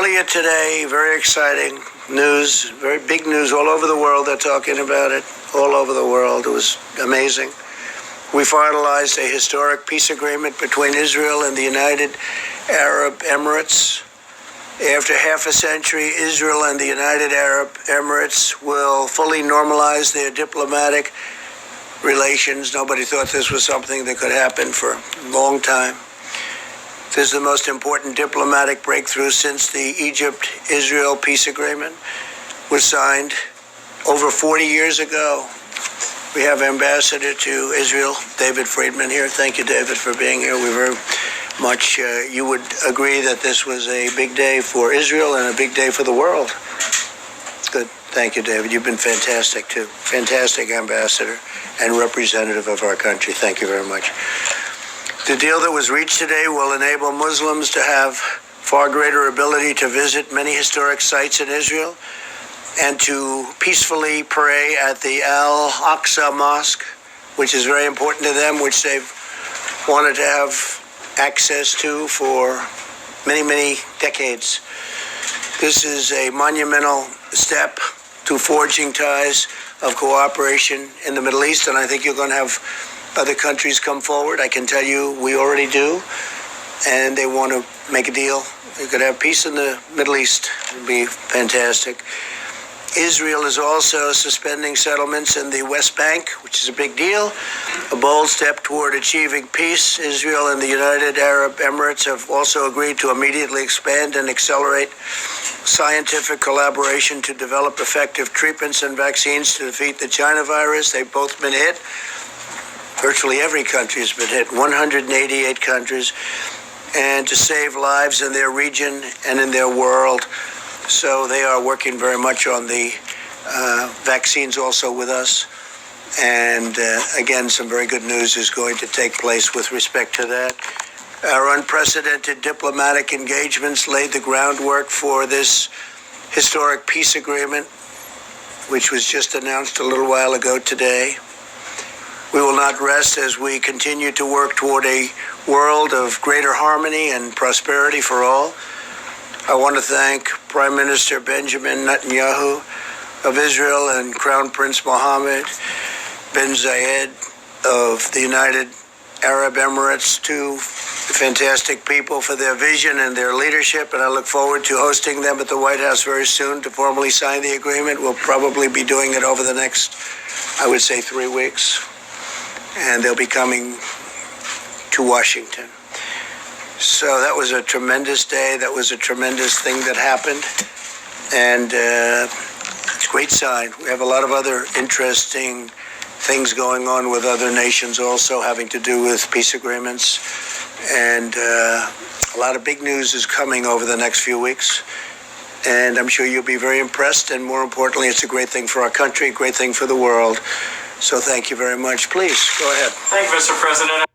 Earlier today, very exciting news, very big news all over the world. They're talking about it all over the world. It was amazing. We finalized a historic peace agreement between Israel and the United Arab Emirates. After half a century, Israel and the United Arab Emirates will fully normalize their diplomatic relations. Nobody thought this was something that could happen for a long time. This is the most important diplomatic breakthrough since the Egypt-Israel peace agreement was signed over 40 years ago. We have Ambassador to Israel, David Friedman, here. Thank you, David, for being here. We very much, you would agree that this was a big day for Israel and a big day for the world. Good. Thank you, David. You've been fantastic, too. Fantastic ambassador and representative of our country. Thank you very much. The deal that was reached today will enable Muslims to have far greater ability to visit many historic sites in Israel and to peacefully pray at the Al-Aqsa Mosque, which is very important to them, which they've wanted to have access to for many, many decades. This is a monumental step to forging ties of cooperation in the Middle East, and I think you're going to have other countries come forward. I can tell you we already do, and they want to make a deal. We could have peace in the Middle East. It would be fantastic. Israel is also suspending settlements in the West Bank, which is a big deal, a bold step toward achieving peace. Israel and the United Arab Emirates have also agreed to immediately expand and accelerate scientific collaboration to develop effective treatments and vaccines to defeat the China virus. They've both been hit. Virtually every country has been hit, 188 countries, and to save lives in their region and in their world. So they are working very much on the vaccines also with us. And again, some very good news is going to take place with respect to that. Our unprecedented diplomatic engagements laid the groundwork for this historic peace agreement, which was just announced a little while ago today. We will not rest as we continue to work toward a world of greater harmony and prosperity for all. I want to thank Prime Minister Benjamin Netanyahu of Israel and Crown Prince Mohammed bin Zayed of the United Arab Emirates, two fantastic people, for their vision and their leadership, and I look forward to hosting them at the White House very soon to formally sign the agreement. We'll probably be doing it over the next, I would say, 3 weeks. And they'll be coming to Washington. So that was a tremendous day. That was a tremendous thing that happened. And it's a great sign. We have a lot of other interesting things going on with other nations also having to do with peace agreements. And a lot of big news is coming over the next few weeks. And I'm sure you'll be very impressed. And more importantly, it's a great thing for our country, a great thing for the world. So thank you very much. Please, go ahead. Thank you, Mr. President.